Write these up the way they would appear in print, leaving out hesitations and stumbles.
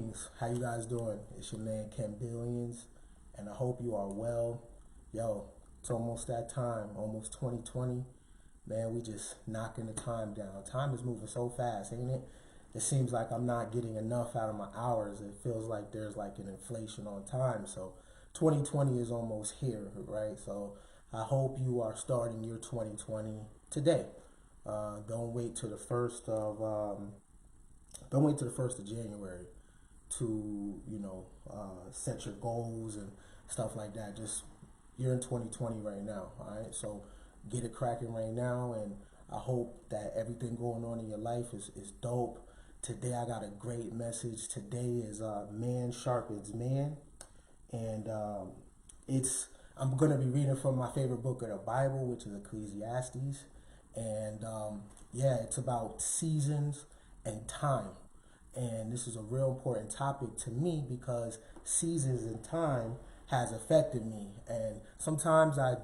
Greetings. How you guys doing? It's your man Ken Billions, and I hope you are well. Yo, it's almost that time, almost 2020. Man, we just knocking the time down. Time is moving so fast, ain't it? It seems like I'm not getting enough out of my hours. It feels like there's like an inflation on time. So 2020 is almost here, right? So I hope you are starting your 2020 today. Don't wait till the first of January to set your goals and stuff like that. Just you're in 2020 right now, all right? So get it cracking right now, and I hope that everything going on in your life is dope. Today I got a great message. Today is Man Sharpens Man, and I'm gonna be reading from my favorite book of the Bible, which is Ecclesiastes, and it's about seasons and time. And this is a real important topic to me because seasons and time has affected me. And sometimes I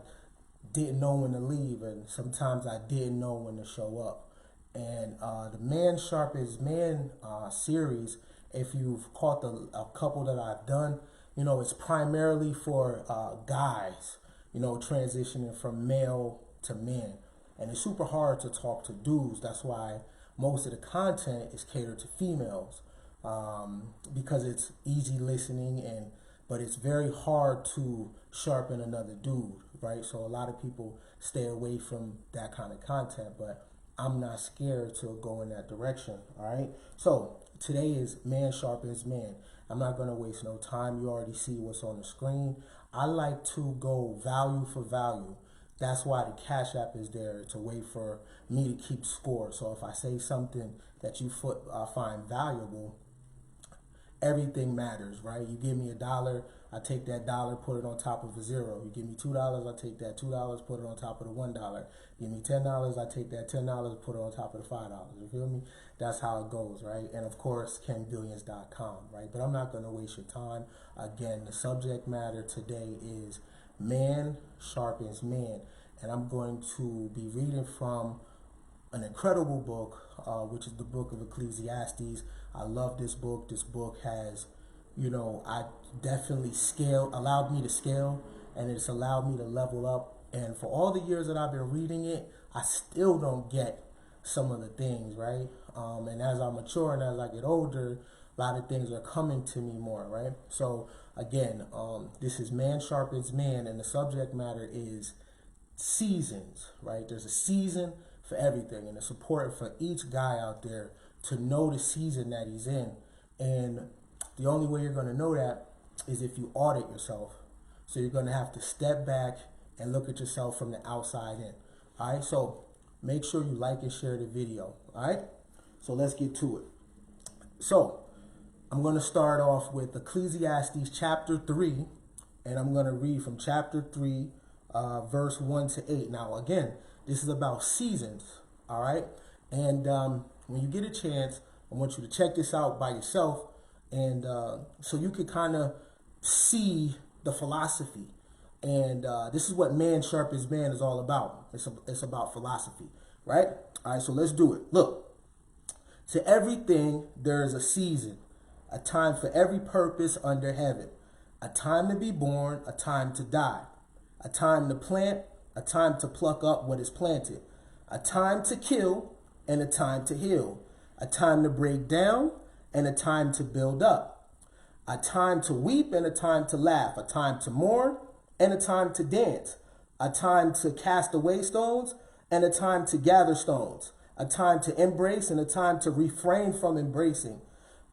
didn't know when to leave, and sometimes I didn't know when to show up. And the Man Sharpens Man series, if you've caught a couple that I've done, it's primarily for guys, transitioning from male to man. And it's super hard to talk to dudes. That's why most of the content is catered to females, because it's easy listening, but it's very hard to sharpen another dude, right? So a lot of people stay away from that kind of content, but I'm not scared to go in that direction, all right? So today is Man Sharpens Man. I'm not going to waste no time. You already see what's on the screen. I like to go value for value. That's why the Cash App is there. It's a way for me to keep score. So if I say something that you find valuable, everything matters, right? You give me $1, I take that dollar, put it on top of a zero. You give me $2, I take that $2, put it on top of the $1. Give me $10, I take that $10, put it on top of the $5. You feel me? That's how it goes, right? And of course, kennybris.com, right? But I'm not going to waste your time. Again, the subject matter today is Man Sharpens Man, and I'm going to be reading from an incredible book, which is the book of Ecclesiastes. I love this book. This book has, I definitely allowed me to scale, and it's allowed me to level up. And for all the years that I've been reading it, I still don't get some of the things, right? And as I mature and as I get older, a lot of things are coming to me more, right? So again, this is Man Sharpens Man, and the subject matter is seasons, right? There's a season for everything, and it's important for each guy out there to know the season that he's in. And the only way you're going to know that is if you audit yourself. So you're going to have to step back and look at yourself from the outside in. All right, so make sure you like and share the video. All right, so let's get to it. So I'm going to start off with Ecclesiastes chapter 3, and I'm going to read from chapter 3, verse 1 to 8. Now, again, this is about seasons, all right? And when you get a chance, I want you to check this out by yourself, and so you can kind of see the philosophy. And this is what Man Sharpens Man is all about. It's about philosophy, right? All right, so let's do it. Look, to everything there is a season, a time for every purpose under heaven, a time to be born, a time to die, a time to plant, a time to pluck up what is planted, a time to kill, and a time to heal, a time to break down, and a time to build up, a time to weep, and a time to laugh, a time to mourn, and a time to dance, a time to cast away stones, and a time to gather stones, a time to embrace, and a time to refrain from embracing,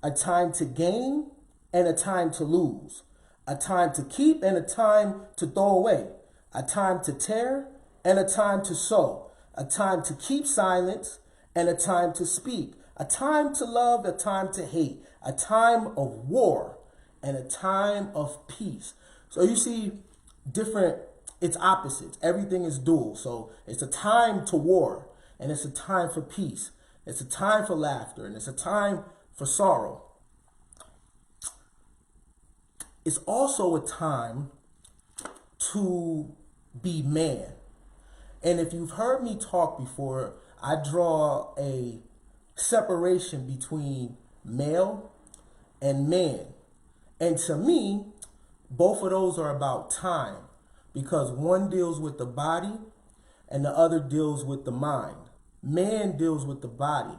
a time to gain, and a time to lose, a time to keep, and a time to throw away, a time to tear, and a time to sow, a time to keep silence, and a time to speak, a time to love, a time to hate, a time of war, and a time of peace. So you see it's opposites. Everything is dual. So it's a time to war, and it's a time for peace. It's a time for laughter, and it's a time for sorrow. It's also a time to be man. And if you've heard me talk before, I draw a separation between male and man. And to me, both of those are about time, because one deals with the body and the other deals with the mind. Man deals with the body,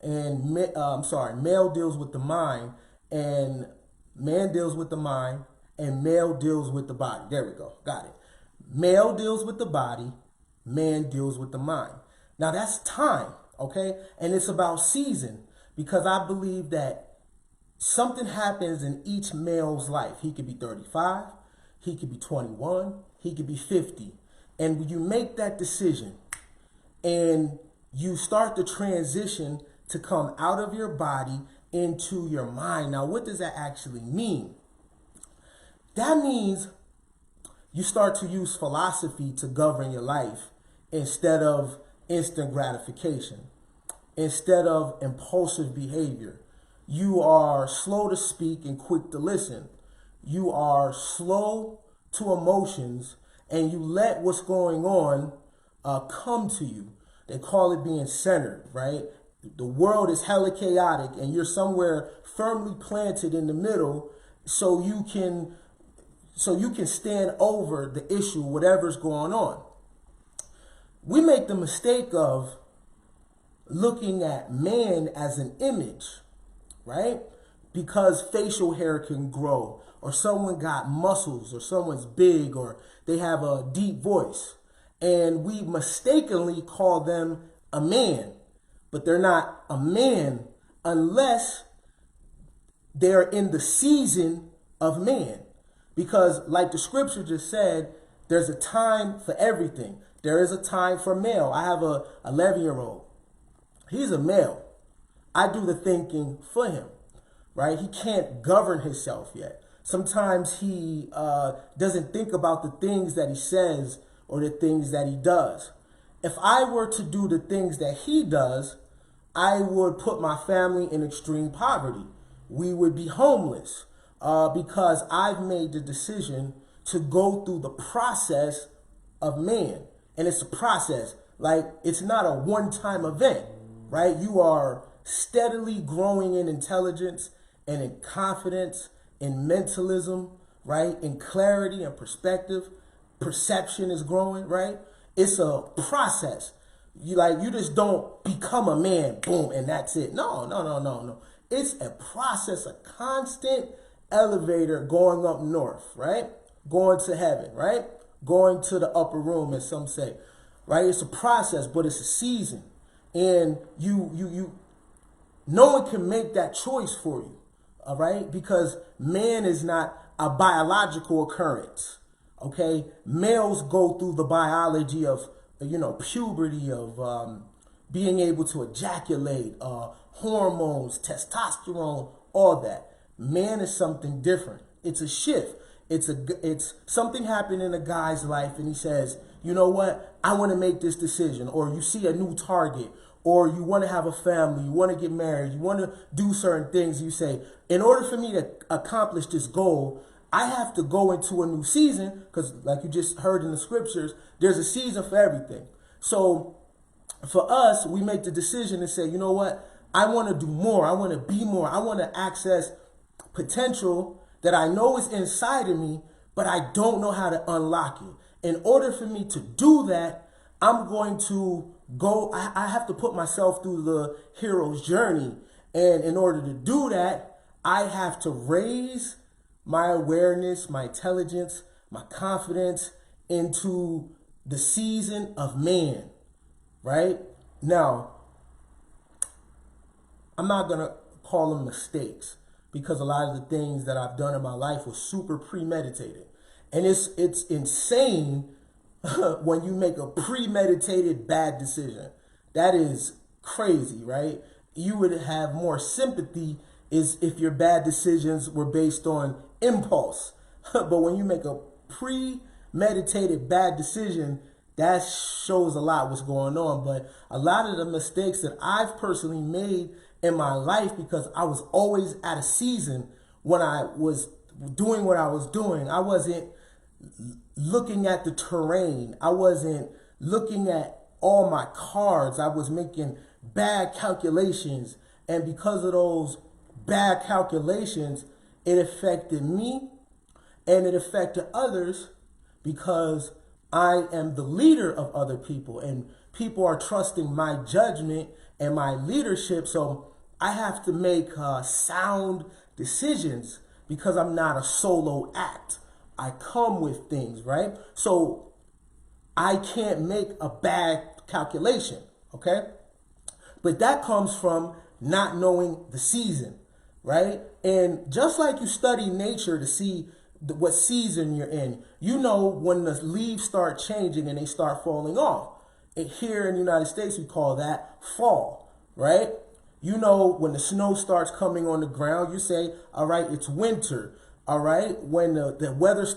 and male deals with the mind, and man deals with the mind, and male deals with the body. There we go. Got it. Male deals with the body, man deals with the mind. Now that's time, okay? And it's about season, because I believe that something happens in each male's life. He could be 35, he could be 21, he could be 50. And when you make that decision and you start the transition to come out of your body into your mind. Now, what does that actually mean? That means you start to use philosophy to govern your life instead of instant gratification, instead of impulsive behavior. You are slow to speak and quick to listen. You are slow to emotions, and you let what's going on come to you. They call it being centered, right? The world is hella chaotic, and you're somewhere firmly planted in the middle, so you can stand over the issue, whatever's going on. We make the mistake of looking at man as an image, right? Because facial hair can grow, or someone got muscles, or someone's big, or they have a deep voice. And we mistakenly call them a man, but they're not a man unless they're in the season of man. Because like the scripture just said, there's a time for everything. There is a time for male. I have a 11-year-old. He's a male. I do the thinking for him, right? He can't govern himself yet. Sometimes he doesn't think about the things that he says or the things that he does. If I were to do the things that he does, I would put my family in extreme poverty. We would be homeless because I've made the decision to go through the process of man. And it's a process. Like, it's not a one-time event, right? You are steadily growing in intelligence and in confidence, in mentalism, right? In clarity and perspective. Perception is growing, right? It's a process. You just don't become a man, boom, and that's it. No. It's a process, a constant elevator going up north, right? Going to heaven, right? Going to the upper room, as some say, right? It's a process, but it's a season. And no one can make that choice for you, all right? Because man is not a biological occurrence. Okay, males go through the biology of, puberty, of being able to ejaculate, hormones, testosterone, all that. Man is something different. It's a shift. It's something happened in a guy's life, and he says, you know what, I want to make this decision. Or you see a new target, or you want to have a family, you want to get married, you want to do certain things. You say, in order for me to accomplish this goal, I have to go into a new season, because like you just heard in the scriptures, there's a season for everything. So for us, we make the decision to say, you know what? I want to do more. I want to be more. I want to access potential that I know is inside of me, but I don't know how to unlock it. In order for me to do that, I'm going to go, I have to put myself through the hero's journey. And in order to do that, I have to raise my awareness, my intelligence, my confidence into the season of man, right? Now, I'm not going to call them mistakes, because a lot of the things that I've done in my life was super premeditated. And it's insane when you make a premeditated bad decision. That is crazy, right? You would have more sympathy if your bad decisions were based on impulse. But when you make a premeditated bad decision, that shows a lot what's going on. But a lot of the mistakes that I've personally made in my life, because I was always at a season when I was doing what I was doing, I wasn't looking at the terrain. I wasn't looking at all my cards. I was making bad calculations. And because of those bad calculations, it affected me and it affected others because I am the leader of other people and people are trusting my judgment and my leadership. So I have to make sound decisions because I'm not a solo act. I come with things, right? So I can't make a bad calculation, okay? But that comes from not knowing the season, right? And just like you study nature to see what season you're in, you know when the leaves start changing and they start falling off. And here in the United States, we call that fall, right? You know when the snow starts coming on the ground, you say, all right, it's winter. All right, when the weather,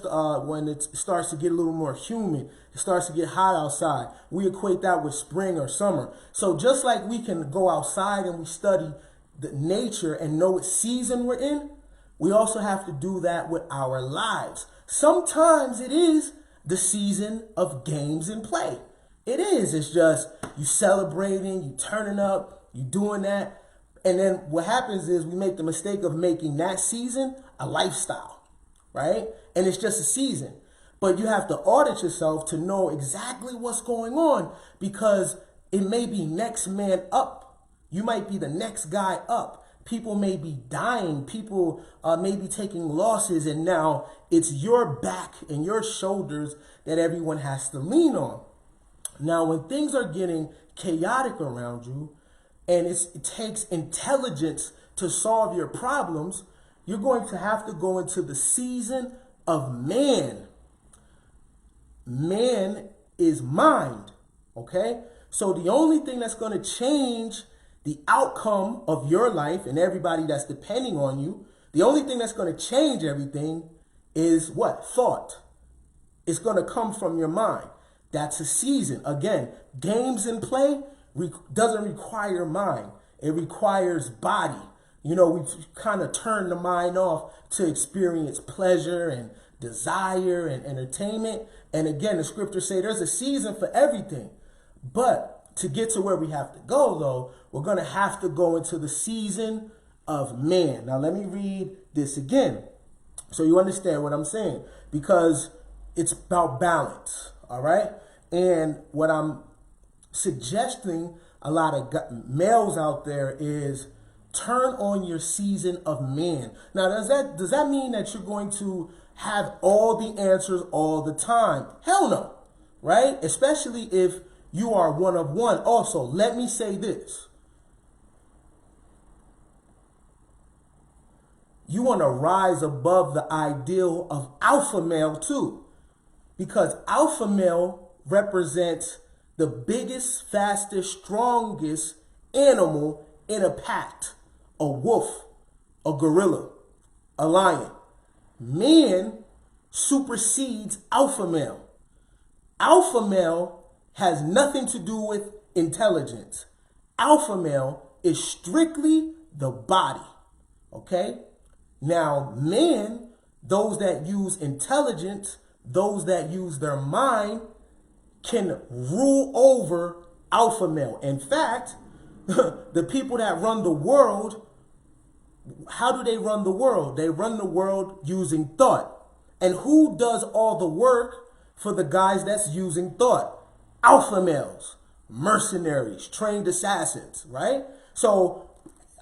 when it starts to get a little more humid, it starts to get hot outside, we equate that with spring or summer. So just like we can go outside and we study the nature and know what season we're in, we also have to do that with our lives. Sometimes it is the season of games and play. It is. It's just you celebrating, you turning up, you doing that. And then what happens is we make the mistake of making that season a lifestyle, right? And it's just a season. But you have to audit yourself to know exactly what's going on because it may be next man up. You might be the next guy up. People may be dying. People may be taking losses. And now it's your back and your shoulders that everyone has to lean on. Now, when things are getting chaotic around you, and it takes intelligence to solve your problems, you're going to have to go into the season of man. Man is mind, okay? So the only thing that's going to change the outcome of your life and everybody that's depending on you, the only thing that's going to change everything is what? Thought. It's going to come from your mind. That's a season. Again, games and play doesn't require mind. It requires body. You know, we kind of turn the mind off to experience pleasure and desire and entertainment. And again, the scriptures say there's a season for everything. But to get to where we have to go, though, we're going to have to go into the season of man. Now, let me read this again so you understand what I'm saying, because it's about balance, all right? And what I'm suggesting a lot of males out there is turn on your season of man. Now, does that mean that you're going to have all the answers all the time? Hell no, right? Especially if you are one of one. Also, let me say this. You want to rise above the ideal of alpha male too, because alpha male represents the biggest, fastest, strongest animal in a pack. A wolf, a gorilla, a lion. Man supersedes alpha male. Alpha male has nothing to do with intelligence. Alpha male is strictly the body, okay? Now, men, those that use intelligence, those that use their mind, can rule over alpha male. In fact, the people that run the world, how do they run the world? They run the world using thought. And who does all the work for the guys that's using thought? Alpha males, mercenaries, trained assassins, right? So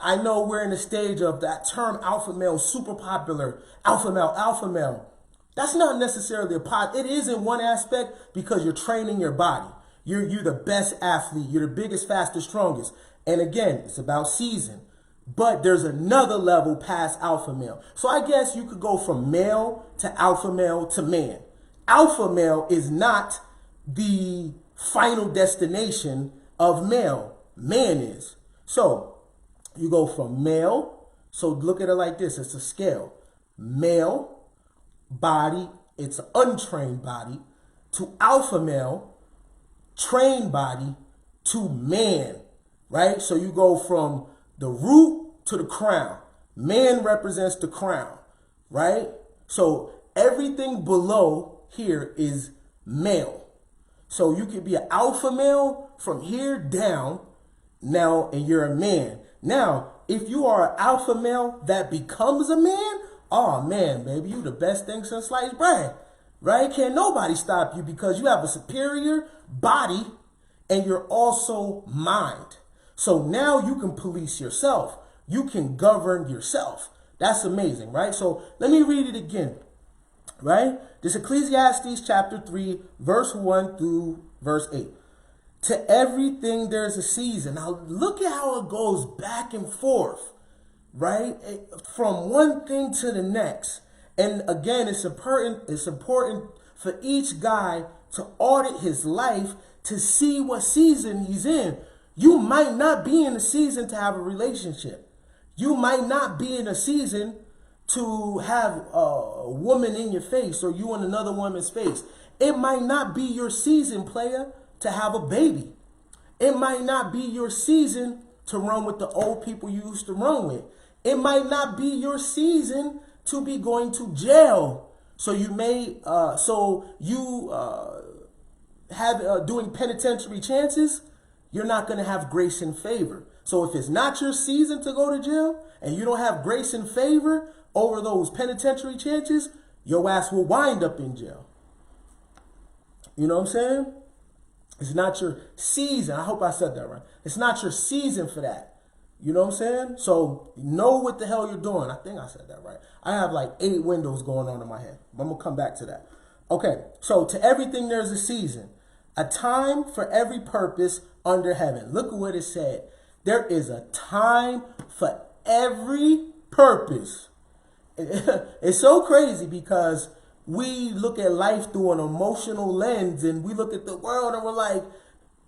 I know we're in the stage of that term alpha male, super popular, alpha male, alpha male. That's not necessarily a pot. It is in one aspect because you're training your body. You're the best athlete. You're the biggest, fastest, strongest. And again, it's about season. But there's another level past alpha male. So I guess you could go from male to alpha male to man. Alpha male is not the final destination of male. Man is. So you go from male. So look at it like this. It's a scale. Male body, it's an untrained body, to alpha male, trained body, to man, right? So you go from the root to the crown. Man represents the crown, right? So everything below here is male. So you could be an alpha male from here down now, and you're a man. Now, if you are an alpha male that becomes a man, oh man, baby, you the best thing since sliced bread, right? Can't nobody stop you because you have a superior body and you're also mind. So now you can police yourself. You can govern yourself. That's amazing, right? So let me read it again, right? This Ecclesiastes chapter 3, verse 1 through verse 8. To everything there's a season. Now look at how it goes back and forth, right? From one thing to the next. And again, it's important for each guy to audit his life to see what season he's in. You might not be in a season to have a relationship. You might not be in a season to have a woman in your face or you in another woman's face. It might not be your season, player, to have a baby. It might not be your season to run with the old people you used to run with. It might not be your season to be going to jail. So you may, doing penitentiary chances, you're not going to have grace and favor. So if it's not your season to go to jail and you don't have grace and favor over those penitentiary chances, your ass will wind up in jail. You know what I'm saying? It's not your season. I hope I said that right. It's not your season for that. You know what I'm saying? So know what the hell you're doing. I think I said that right. I have like 8 windows going on in my head. But I'm going to come back to that. Okay, so to everything there's a season. A time for every purpose under heaven. Look at what it said. There is a time for every purpose. It's so crazy because we look at life through an emotional lens and we look at the world and we're like,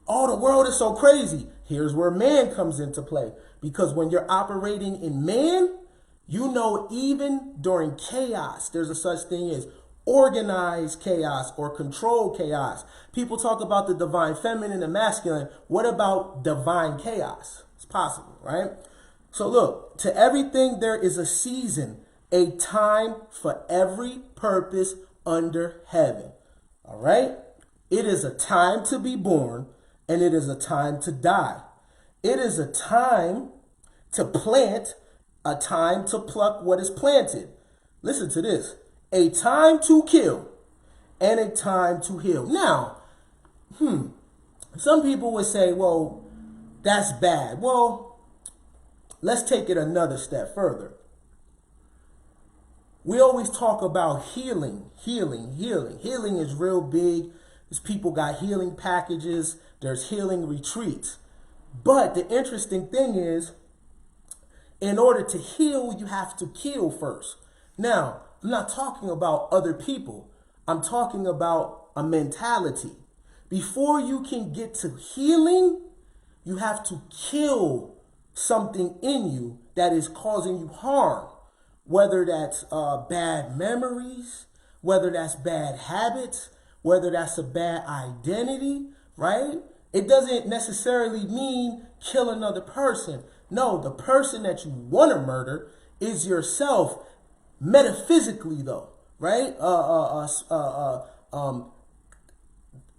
oh, the world is so crazy. Here's where man comes into play. Because when you're operating in man, you know, even during chaos, there's a such thing as organized chaos or controlled chaos. People talk about the divine feminine and masculine. What about divine chaos? It's possible, right? So look, to everything there is a season, a time for every purpose under heaven. All right? It is a time to be born and it is a time to die. It is a time to plant, a time to pluck what is planted. Listen to this. A time to kill and a time to heal. Now, some people would say, well, that's bad. Well, let's take it another step further. We always talk about healing. Healing is real big. There's people got healing packages. There's healing retreats. But the interesting thing is, in order to heal, you have to kill first. Now, I'm not talking about other people. I'm talking about a mentality. Before you can get to healing, you have to kill something in you that is causing you harm. Whether that's bad memories, whether that's bad habits, whether that's a bad identity, right? It doesn't necessarily mean kill another person. No, the person that you want to murder is yourself. Metaphysically, though, right?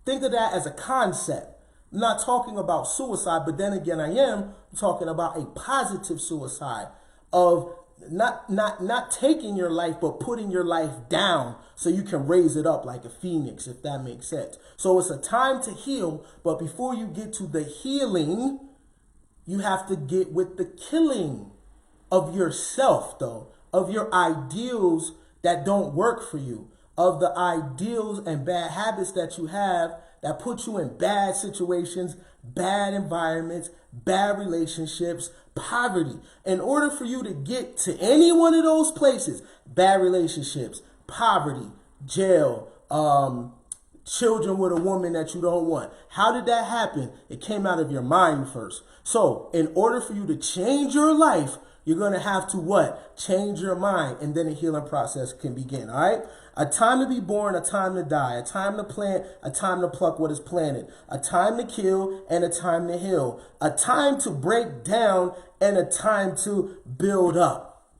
Think of that as a concept. I'm not talking about suicide, but then again, I am talking about a positive suicide of not taking your life, but putting your life down so you can raise it up like a phoenix, if that makes sense. So it's a time to heal, but before you get to the healing, you have to get with the killing of yourself, though, of your ideals that don't work for you, of the ideals and bad habits that you have that put you in bad situations, bad environments, bad relationships, poverty. In order for you to get to any one of those places, bad relationships, poverty, jail, children with a woman that you don't want. How did that happen? It came out of your mind first. So in order for you to change your life, you're going to have to what? Change your mind, and then the healing process can begin, all right? A time to be born, a time to die, a time to plant, a time to pluck what is planted, a time to kill, and a time to heal, a time to break down, and a time to build up.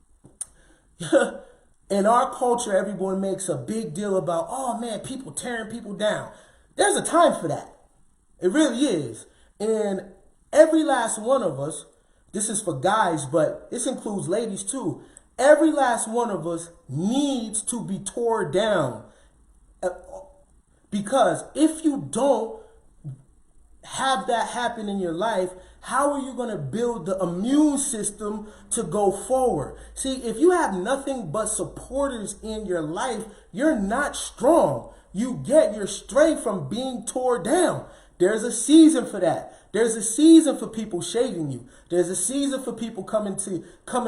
In our culture, everyone makes a big deal about, oh man, people tearing people down. There's a time for that. It really is. And every last one of us this is for guys, but this includes ladies too. Every last one of us needs to be tore down. Because if you don't have that happen in your life, how are you going to build the immune system to go forward? See, if you have nothing but supporters in your life, you're not strong. You get your strength from being torn down. There's a season for that. There's a season for people shading you. There's a season for people coming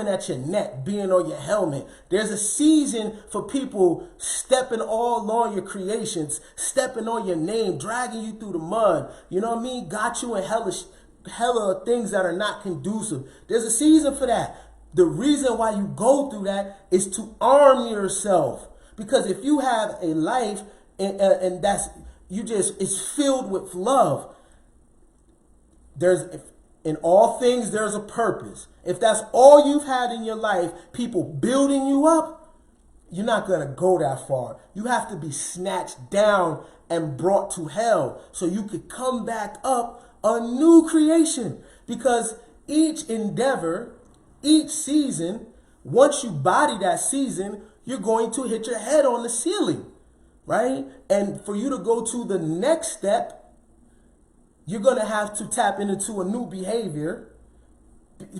at your neck, being on your helmet. There's a season for people stepping all on your creations, stepping on your name, dragging you through the mud. You know what I mean? Got you in hella things that are not conducive. There's a season for that. The reason why you go through that is to arm yourself. Because if you have a life and it's filled with love, in all things there's a purpose. If that's all you've had in your life, people building you up, you're not going to go that far. You have to be snatched down and brought to hell so you could come back up a new creation. Because each endeavor, each season, once you body that season, you're going to hit your head on the ceiling, right? And for you to go to the next step, you're going to have to tap into a new behavior,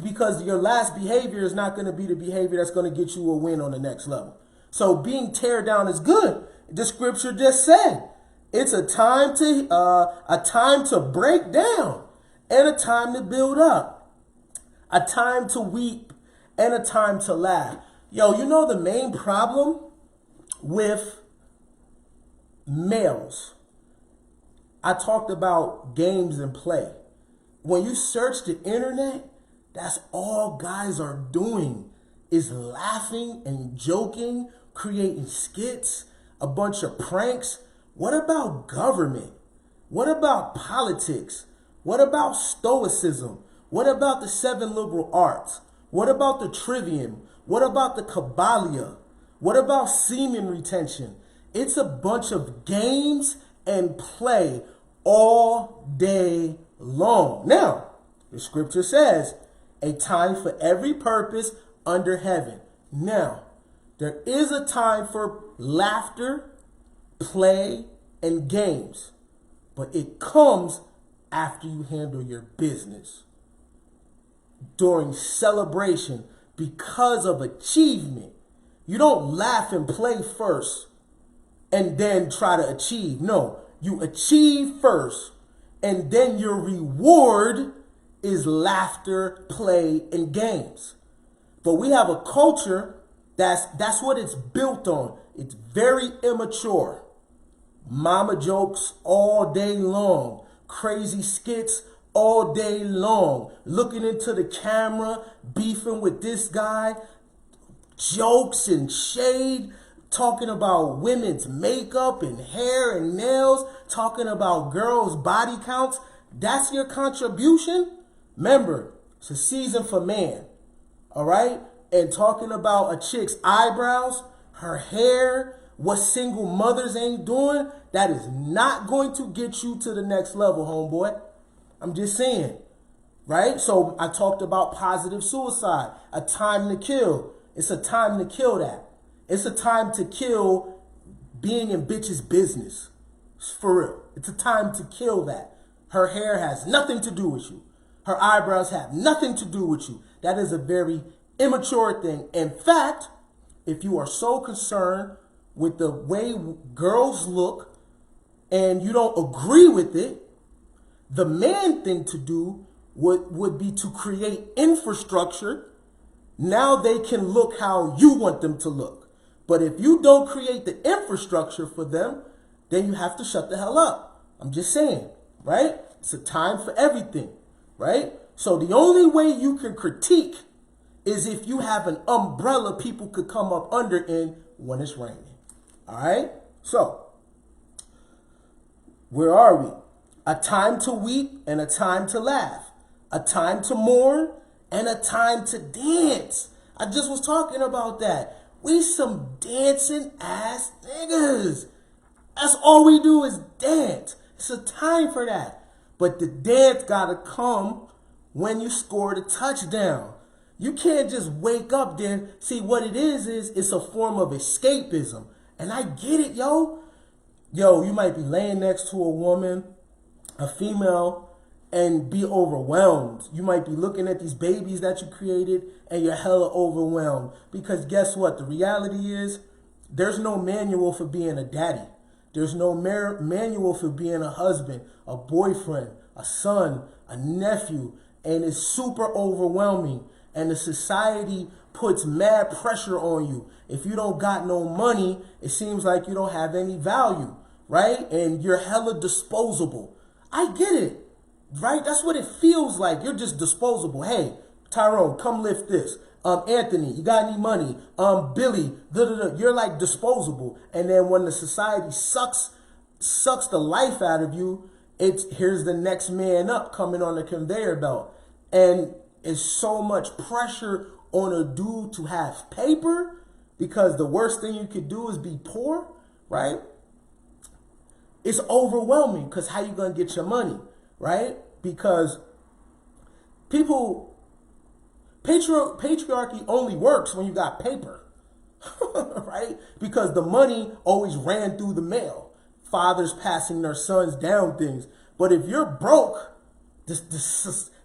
because your last behavior is not going to be the behavior that's going to get you a win on the next level. So being teared down is good. The scripture just said it's a time to break down and a time to build up, a time to weep and a time to laugh. Yo, you know the main problem with males? I talked about games and play. When you search the internet, that's all guys are doing is laughing and joking, creating skits, a bunch of pranks. What about government? What about politics? What about stoicism? What about the 7 liberal arts? What about the trivium? What about the Kabbalah? What about semen retention? It's a bunch of games and play all day long. Now, the scripture says, a time for every purpose under heaven. Now, there is a time for laughter, play, and games, but it comes after you handle your business. During celebration, because of achievement. You don't laugh and play first and then try to achieve. No, you achieve first, and then your reward is laughter, play, and games. But we have a culture that's what it's built on. It's very immature. Mama jokes all day long, crazy skits all day long, looking into the camera, beefing with this guy, jokes and shade, talking about women's makeup and hair and nails, talking about girls' body counts. That's your contribution? Remember, it's a season for man, all right? And talking about a chick's eyebrows, her hair, what single mothers ain't doing, that is not going to get you to the next level, homeboy. I'm just saying, right? So I talked about positive suicide, a time to kill. It's a time to kill that. It's a time to kill being in bitch's business. It's for real. It's a time to kill that. Her hair has nothing to do with you. Her eyebrows have nothing to do with you. That is a very immature thing. In fact, if you are so concerned with the way girls look and you don't agree with it, the man thing to do would be to create infrastructure. Now they can look how you want them to look. But if you don't create the infrastructure for them, then you have to shut the hell up. I'm just saying, right? It's a time for everything, right? So the only way you can critique is if you have an umbrella people could come up under in when it's raining. All right? So, where are we? A time to weep and a time to laugh. A time to mourn and a time to dance. I just was talking about that. We some dancing ass niggas. That's all we do is dance. It's a time for that. But the dance gotta come when you scored a touchdown. You can't just wake up there. See, what it is it's a form of escapism. And I get it, yo. Yo, you might be laying next to a woman, a female, and be overwhelmed. You might be looking at these babies that you created and you're hella overwhelmed. Because guess what? The reality is there's no manual for being a daddy. There's no manual for being a husband, a boyfriend, a son, a nephew. And it's super overwhelming. And the society puts mad pressure on you. If you don't got no money, it seems like you don't have any value, right? And you're hella disposable. I get it, right? That's what it feels like. You're just disposable. Hey, Tyrone, come lift this. Anthony, you got any money? Billy, you're like disposable. And then when the society sucks the life out of you, here's the next man up coming on the conveyor belt. And it's so much pressure on a dude to have paper, because the worst thing you could do is be poor, right? It's overwhelming, because how you gonna get your money, right? Because patriarchy only works when you got paper, right? Because the money always ran through the mail. Fathers passing their sons down things. But if you're broke, the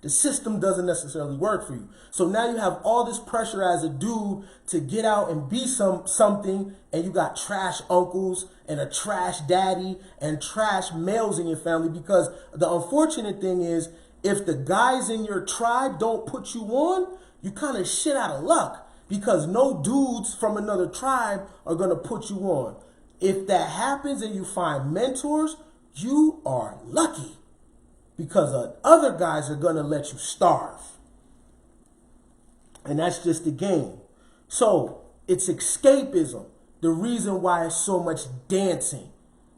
system doesn't necessarily work for you. So now you have all this pressure as a dude to get out and be something, and you got trash uncles and a trash daddy and trash males in your family. Because the unfortunate thing is, if the guys in your tribe don't put you on, you kind of shit out of luck, because no dudes from another tribe are going to put you on. If that happens and you find mentors, you are lucky, because other guys are going to let you starve. And that's just the game. So it's escapism. The reason why it's so much dancing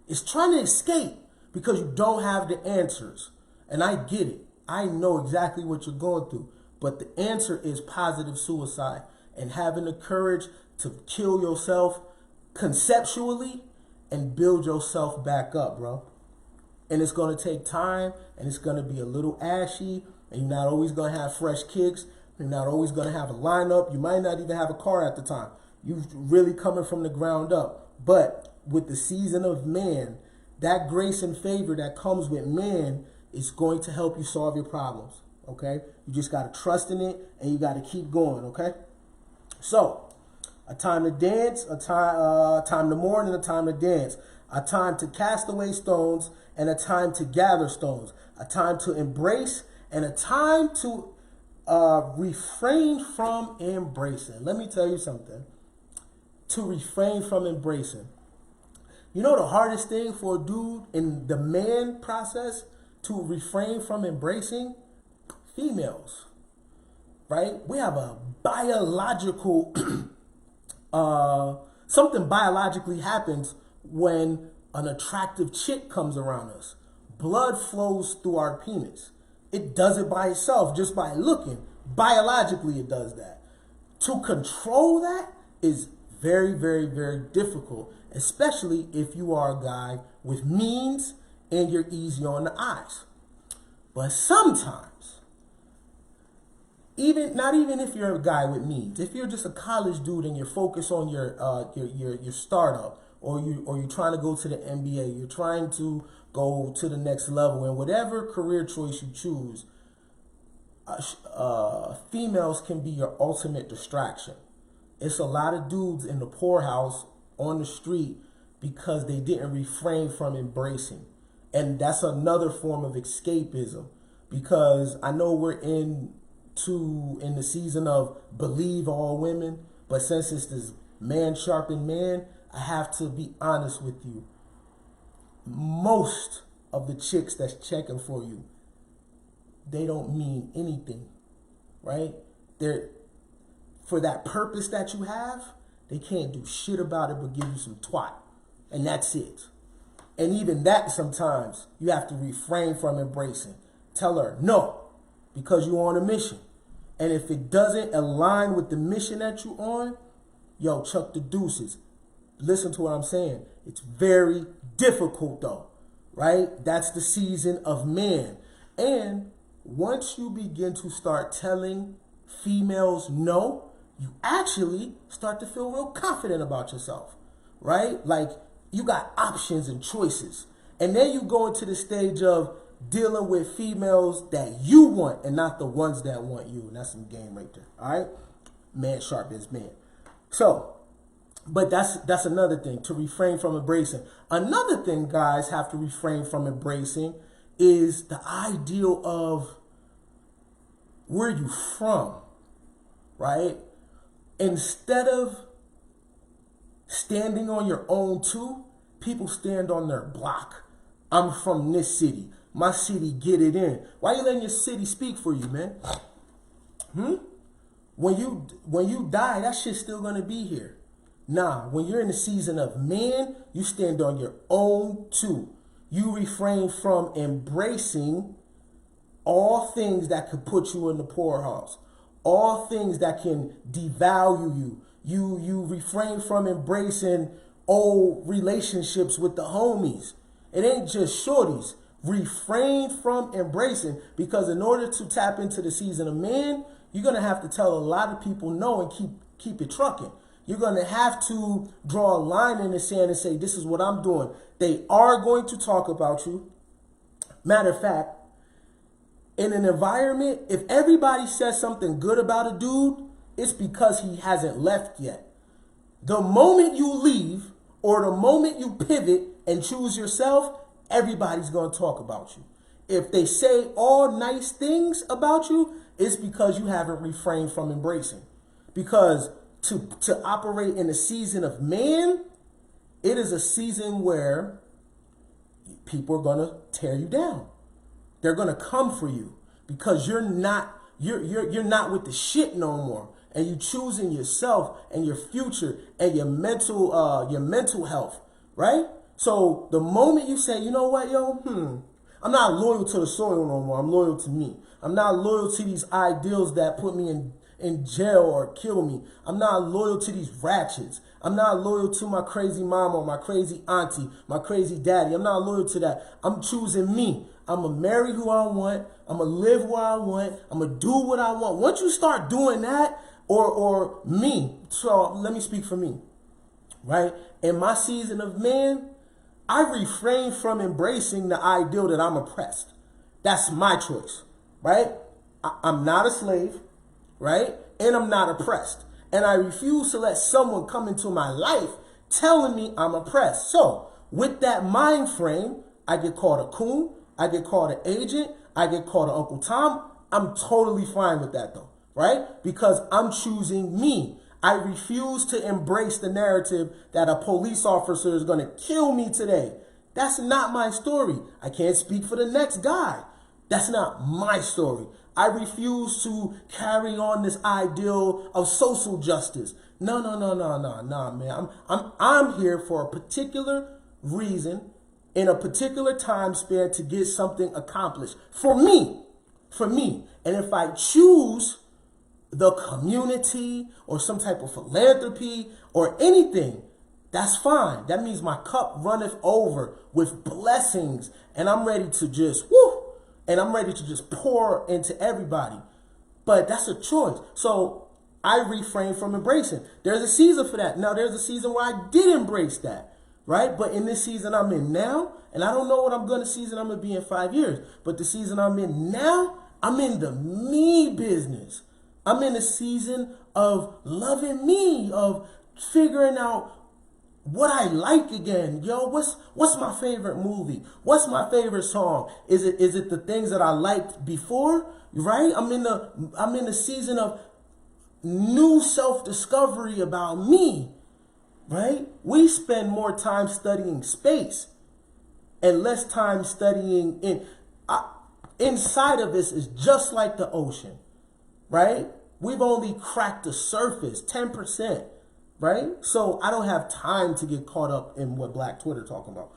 is trying to escape, because you don't have the answers. And I get it. I know exactly what you're going through. But the answer is positive suicide and having the courage to kill yourself conceptually and build yourself back up, bro. And it's going to take time, and it's going to be a little ashy, and you're not always going to have fresh kicks. You're not always going to have a lineup. You might not even have a car at the time. You're really coming from the ground up. But with the season of man, that grace and favor that comes with man is going to help you solve your problems, okay? You just got to trust in it, and you got to keep going, okay? So, a time to dance, a time to mourn, and a time to dance. A time to cast away stones, and a time to gather stones. A time to embrace, and a time to refrain from embracing. Let me tell you something. To refrain from embracing. You know the hardest thing for a dude in the man process to refrain from embracing? Females, right? We have a biological, something biologically happens when an attractive chick comes around us. Blood flows through our penis. It does it by itself, just by looking. Biologically, it does that. To control that is very, very, very difficult, especially if you are a guy with means and you're easy on the eyes. But sometimes, not even if you're a guy with means, if you're just a college dude and you're focused on your startup, or you're trying to go to the NBA, you're trying to go to the next level, and whatever career choice you choose, females can be your ultimate distraction. It's a lot of dudes in the poorhouse on the street because they didn't refrain from embracing. And that's another form of escapism, because I know we're in the season of believe all women, but since it's this man sharpen man, I have to be honest with you. Most of the chicks that's checking for you, they don't mean anything, right? They're, for that purpose that you have, they can't do shit about it but give you some twat. And that's it. And even that, sometimes you have to refrain from embracing. Tell her no, because you're on a mission. And if it doesn't align with the mission that you're on, yo, chuck the deuces. Listen to what I'm saying. It's very difficult though, right? That's the season of man. And once you begin to start telling females no, you actually start to feel real confident about yourself, right? Like you got options and choices. And then you go into the stage of dealing with females that you want and not the ones that want you. And that's some game right there, all right? Man sharpens man. So, but that's another thing, to refrain from embracing. Another thing guys have to refrain from embracing is the ideal of where you from, right? Instead of standing on your own too, people stand on their block. I'm from this city. My city get it in. Why you letting your city speak for you, man? When you die, that shit's still gonna be here. Nah, when you're in the season of man, you stand on your own too. You refrain from embracing all things that could put you in the poorhouse, all things that can devalue you. You refrain from embracing old relationships with the homies. It ain't just shorties. Refrain from embracing, because in order to tap into the season of man, you're gonna have to tell a lot of people no and keep it trucking. You're gonna have to draw a line in the sand and say, this is what I'm doing. They are going to talk about you. Matter of fact, in an environment, if everybody says something good about a dude, it's because he hasn't left yet. The moment you leave or the moment you pivot and choose yourself, everybody's going to talk about you. If they say all nice things about you, it's because you haven't refrained from embracing. Because to operate in a season of man, it is a season where people are going to tear you down. They're going to come for you because you're not with the shit no more. And you choosing yourself and your future and your mental health, right? So the moment you say, you know what, yo, I'm not loyal to the soil no more. I'm loyal to me. I'm not loyal to these ideals that put me in jail or kill me. I'm not loyal to these ratchets. I'm not loyal to my crazy mama or my crazy auntie, my crazy daddy. I'm not loyal to that. I'm choosing me. I'm going to marry who I want. I'm going to live where I want. I'm going to do what I want. Once you start doing that, or me, so let me speak for me, right? In my season of man, I refrain from embracing the ideal that I'm oppressed. That's my choice, right? I'm not a slave, right? And I'm not oppressed. And I refuse to let someone come into my life telling me I'm oppressed. So with that mind frame, I get called a coon, I get called an agent, I get called an Uncle Tom. I'm totally fine with that though, right? Because I'm choosing me. I refuse to embrace the narrative that a police officer is going to kill me today. That's not my story. I can't speak for the next guy. That's not my story. I refuse to carry on this ideal of social justice. No, man. I'm here for a particular reason in a particular time span to get something accomplished for me. And if I choose the community or some type of philanthropy or anything, that's fine. That means my cup runneth over with blessings and I'm ready to just pour into everybody. But that's a choice. So I refrain from embracing. There's a season for that. Now there's a season where I did embrace that, right? But in this season I'm in now, and I don't know what I'm going to season I'm going to be in 5 years, but the season I'm in now, I'm in the me business. I'm in a season of loving me, of figuring out what I like again. Yo, what's my favorite movie? What's my favorite song? Is it the things that I liked before? Right? I'm in the season of new self-discovery about me. Right? We spend more time studying space and less time studying inside of this is just like the ocean. Right? We've only cracked the surface, 10%, right? So I don't have time to get caught up in what Black Twitter talking about.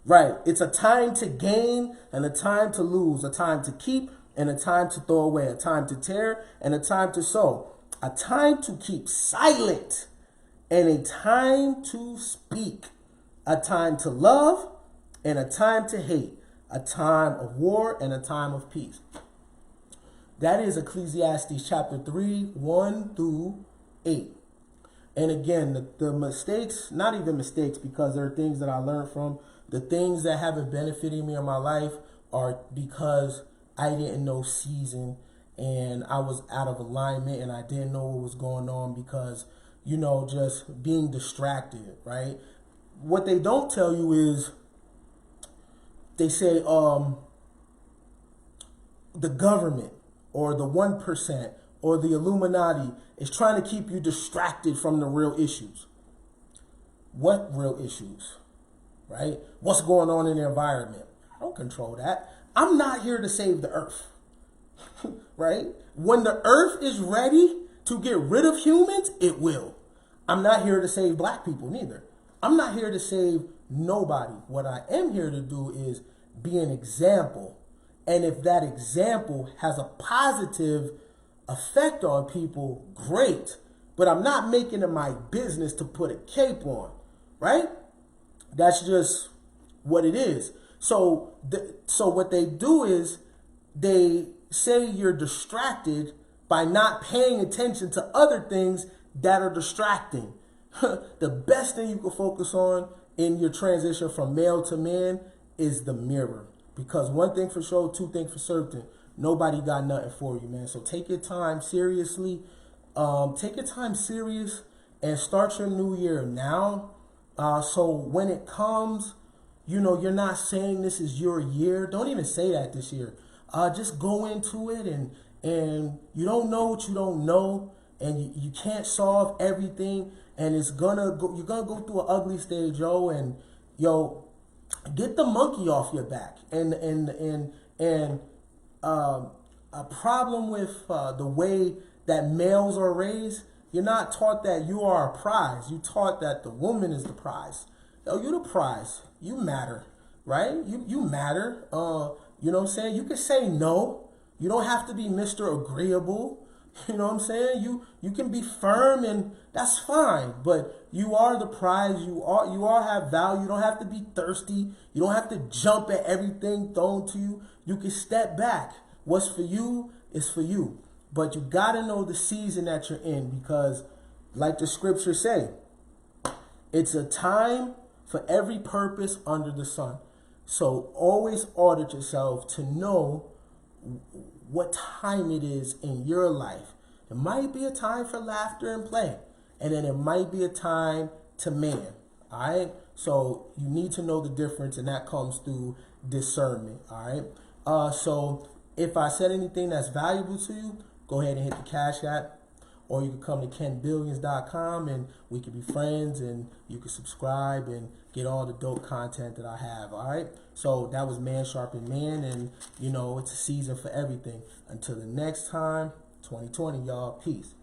Right? It's a time to gain and a time to lose, a time to keep and a time to throw away, a time to tear and a time to sow, a time to keep silent and a time to speak, a time to love and a time to hate, a time of war and a time of peace. That is Ecclesiastes chapter 3, 1 through 8. And again, the mistakes, not even mistakes, because there are things that I learned from, the things that haven't benefited me in my life are because I didn't know season and I was out of alignment and I didn't know what was going on because, you know, just being distracted, right? What they don't tell you is they say the government or the 1% or the Illuminati is trying to keep you distracted from the real issues. What real issues, right? What's going on in the environment? I don't control that. I'm not here to save the earth, right? When the earth is ready to get rid of humans, it will. I'm not here to save black people neither. I'm not here to save nobody. What I am here to do is be an example. And if that example has a positive effect on people, great. But I'm not making it my business to put a cape on, right? That's just what it is. So what they do is they say you're distracted by not paying attention to other things that are distracting. The best thing you can focus on in your transition from male to man is the mirror. Because one thing for sure, two things for certain, nobody got nothing for you, man. So take your time seriously. Take your time serious and start your new year now. So when it comes, you know, you're not saying this is your year. Don't even say that this year. Just go into it and you don't know what you don't know. And you can't solve everything, and you're gonna go through an ugly stage, yo. And yo, get the monkey off your back. And a problem with the way that males are raised, you're not taught that you are a prize. You taught that the woman is the prize. Yo, you're the prize. You matter, right? You matter. You know what I'm saying? You can say no. You don't have to be Mr. Agreeable. You know what I'm saying? You can be firm and that's fine, but you are the prize. You all have value. You don't have to be thirsty. You don't have to jump at everything thrown to you. You can step back. What's for you is for you. But you got to know the season that you're in because like the scriptures say, it's a time for every purpose under the sun. So always audit yourself to know what time it is in your life. It might be a time for laughter and play, and then it might be a time to man. All right, so you need to know the difference, and that comes through discernment. All right, so if I said anything that's valuable to you, go ahead and hit the Cash App, or you can come to kennybris.com and we can be friends, and you can subscribe and get all the dope content that I have. All right, so that was Man Sharpen Man, and you know it's a season for everything. Until the next time, 2020, y'all. Peace.